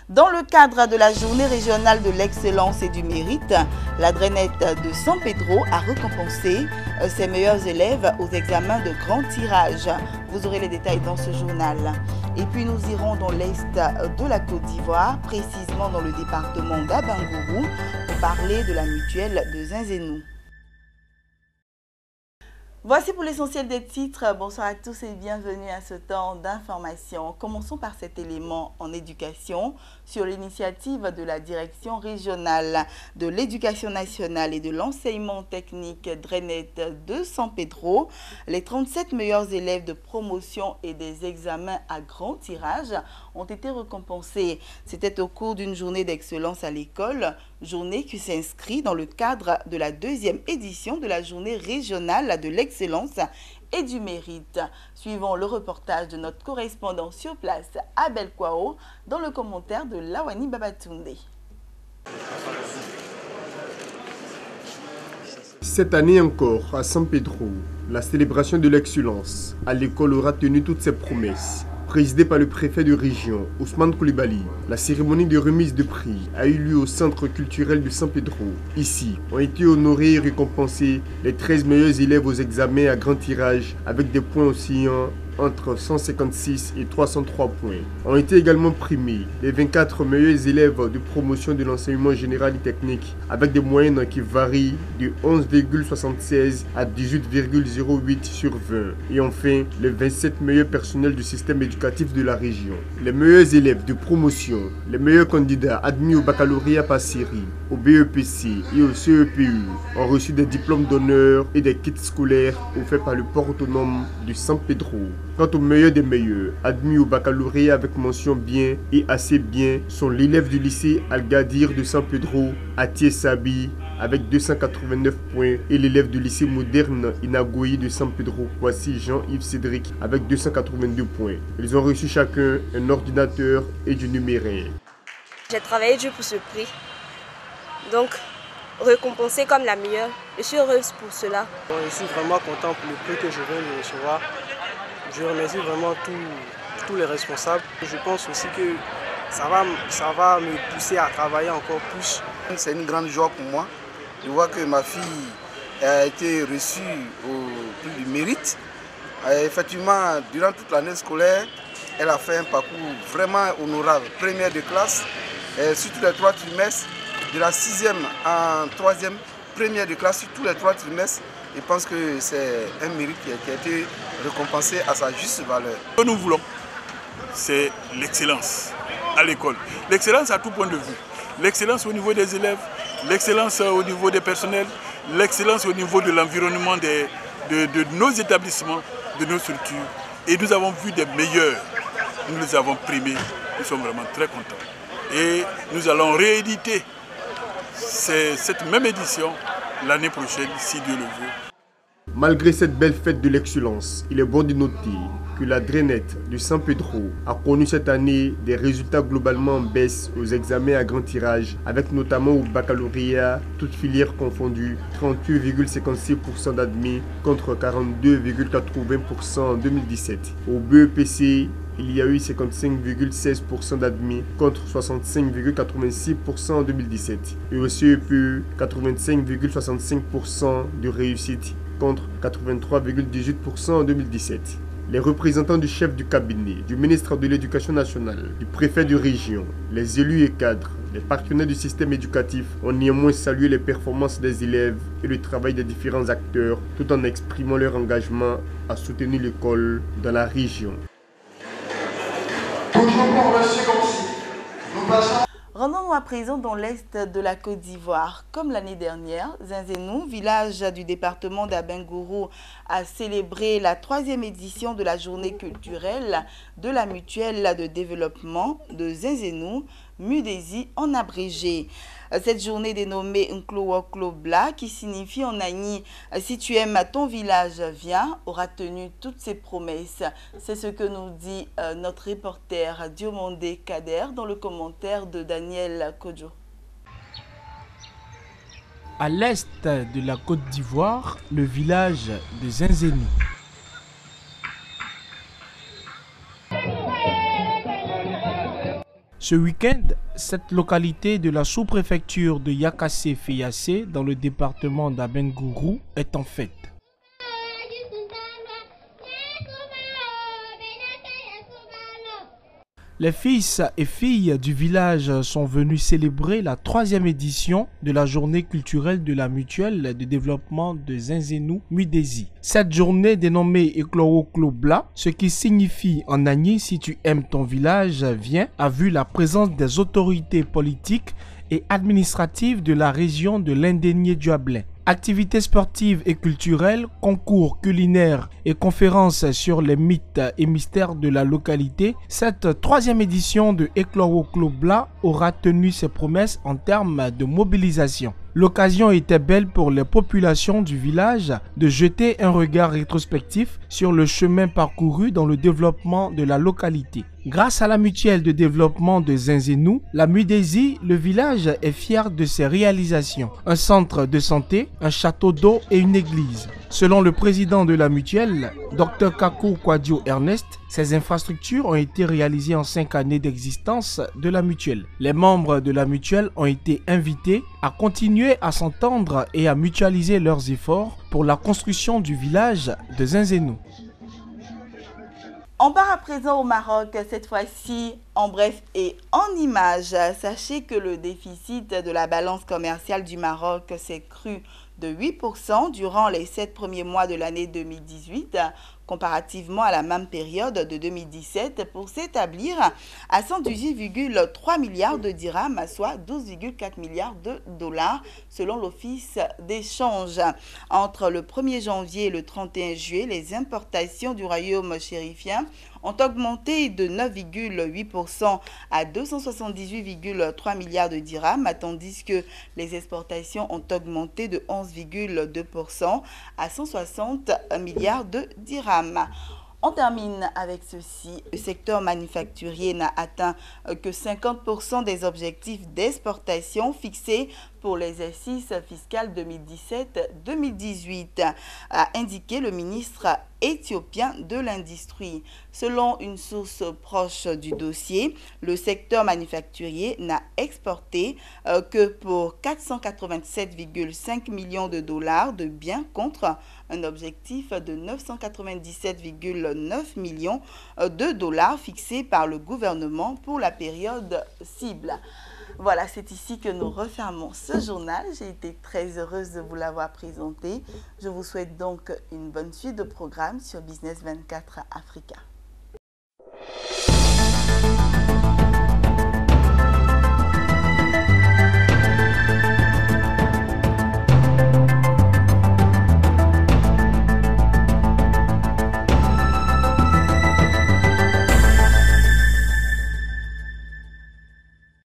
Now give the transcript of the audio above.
Dans le cadre de la journée régionale de l'excellence et du mérite, la Drainette de San Pedro a récompensé ses meilleurs élèves aux examens de grand tirage. Vous aurez les détails dans ce journal. Et puis nous irons dans l'est de la Côte d'Ivoire, précisément dans le département d'Abangourou, pour parler de la mutuelle de Zinzénou. Voici pour l'essentiel des titres. Bonsoir à tous et bienvenue à ce temps d'information. Commençons par cet élément en éducation. Sur l'initiative de la direction régionale de l'éducation nationale et de l'enseignement technique Drainette de San Pedro, les 37 meilleurs élèves de promotion et des examens à grand tirage ont été récompensés. C'était au cours d'une journée d'excellence à l'école, journée qui s'inscrit dans le cadre de la deuxième édition de la journée régionale de l'excellence et du mérite. Suivons le reportage de notre correspondant sur place, Abel Kwao, dans le commentaire de Lawani Babatunde. Cette année encore, à San Pedro, la célébration de l'excellence à l'école aura tenu toutes ses promesses. Présidée par le préfet de région, Ousmane Koulibaly, la cérémonie de remise de prix a eu lieu au centre culturel de San Pedro. Ici, ont été honorés et récompensés les 13 meilleurs élèves aux examens à grand tirage avec des points oscillant entre 156 et 303 points. Ont été également primés les 24 meilleurs élèves de promotion de l'enseignement général et technique avec des moyennes qui varient de 11,76 à 18,08 sur 20. Et enfin, les 27 meilleurs personnels du système éducatif de la région. Les meilleurs élèves de promotion, les meilleurs candidats admis au baccalauréat par série, au BEPC et au CEPU ont reçu des diplômes d'honneur et des kits scolaires offerts par le port autonome de San Pedro. Quant aux meilleurs des meilleurs, admis au baccalauréat avec mention bien et assez bien, sont l'élève du lycée Al-Gadir de San Pedro, Atié Sabi, avec 289 points, et l'élève du lycée moderne Inagoyi de San Pedro, voici Jean-Yves Cédric, avec 282 points. Ils ont reçu chacun un ordinateur et du numéraire. J'ai travaillé dur pour ce prix, donc récompensée comme la meilleure. Je suis heureuse pour cela. Je suis vraiment content pour le prix que je viens de recevoir. Je remercie vraiment tous les responsables. Je pense aussi que ça va me pousser à travailler encore plus. C'est une grande joie pour moi de voir que ma fille a été reçue au prix du mérite. Effectivement, durant toute l'année scolaire, elle a fait un parcours vraiment honorable. Première de classe, sur tous les 3 trimestres, de la 6e en 3e, première de classe sur tous les 3 trimestres. Je pense que c'est un mérite qui a été récompensé à sa juste valeur. Ce que nous voulons, c'est l'excellence à l'école. L'excellence à tout point de vue. L'excellence au niveau des élèves, l'excellence au niveau des personnels, l'excellence au niveau de l'environnement de nos établissements, de nos structures. Et nous avons vu des meilleurs. Nous les avons primés. Nous sommes vraiment très contents. Et nous allons rééditer cette même édition l'année prochaine, si Dieu le veut. Malgré cette belle fête de l'excellence, il est bon de noter que la Drainette de San Pedro a connu cette année des résultats globalement en baisse aux examens à grand tirage, avec notamment au baccalauréat, toutes filières confondues, 38,56% d'admis contre 42,80% en 2017. Au BEPC, il y a eu 55,16% d'admis contre 65,86% en 2017. Et au CEPU, 85,65% de réussite contre 83,18% en 2017. Les représentants du chef du cabinet, du ministre de l'Éducation nationale, du préfet de région, les élus et cadres, les partenaires du système éducatif ont néanmoins salué les performances des élèves et le travail des différents acteurs tout en exprimant leur engagement à soutenir l'école dans la région. Rendons-nous à présent dans l'est de la Côte d'Ivoire. Comme l'année dernière, Zinzénou, village du département d'Abangourou, a célébré la 3e édition de la journée culturelle de la mutuelle de développement de Zinzénou, Mudési en abrégé. Cette journée dénommée Nklowoklobla, qui signifie en Agni « Si tu aimes ton village, viens », aura tenu toutes ses promesses. C'est ce que nous dit notre reporter Diomondé Kader dans le commentaire de Daniel Kodjo. À l'est de la Côte d'Ivoire, le village de Zinzénou. Ce week-end, cette localité de la sous-préfecture de Yakassé-Feyasé dans le département d'Abengourou est en fête. Les fils et filles du village sont venus célébrer la 3e édition de la journée culturelle de la mutuelle de développement de Zinzénou Mudési. Cette journée dénommée Nklowoklobla, ce qui signifie en Agni « Si tu aimes ton village, viens », a vu la présence des autorités politiques et administratives de la région de l'Indénié-Duablin. Activités sportives et culturelles, concours culinaires et conférences sur les mythes et mystères de la localité, cette 3e édition de Nklowoklobla aura tenu ses promesses en termes de mobilisation. L'occasion était belle pour les populations du village de jeter un regard rétrospectif sur le chemin parcouru dans le développement de la localité. Grâce à la mutuelle de développement de Zinzénou, la Mudési, le village est fier de ses réalisations. Un centre de santé, un château d'eau et une église. Selon le président de la mutuelle, Dr Kakou Kwadio Ernest, ces infrastructures ont été réalisées en 5 années d'existence de la mutuelle. Les membres de la mutuelle ont été invités à continuer à s'entendre et à mutualiser leurs efforts pour la construction du village de Zinzénou. On part à présent au Maroc, cette fois-ci en bref et en images. Sachez que le déficit de la balance commerciale du Maroc s'est cru de 8% durant les 7 premiers mois de l'année 2018, comparativement à la même période de 2017, pour s'établir à 118,3 milliards de dirhams, soit 12,4 milliards de dollars, selon l'Office d'échange. Entre le 1er janvier et le 31 juillet, les importations du royaume chérifien ont augmenté de 9,8% à 278,3 milliards de dirhams, tandis que les exportations ont augmenté de 11,2% à 160 milliards de dirhams. On termine avec ceci. Le secteur manufacturier n'a atteint que 50% des objectifs d'exportation fixés pour l'exercice fiscal 2017-2018, a indiqué le ministre éthiopien de l'Industrie. Selon une source proche du dossier, le secteur manufacturier n'a exporté que pour 487,5 millions de dollars de biens contre un objectif de 997,9 millions de dollars fixé par le gouvernement pour la période cible. Voilà, c'est ici que nous refermons ce journal. J'ai été très heureuse de vous l'avoir présenté. Je vous souhaite donc une bonne suite de programmes sur Business 24 Africa.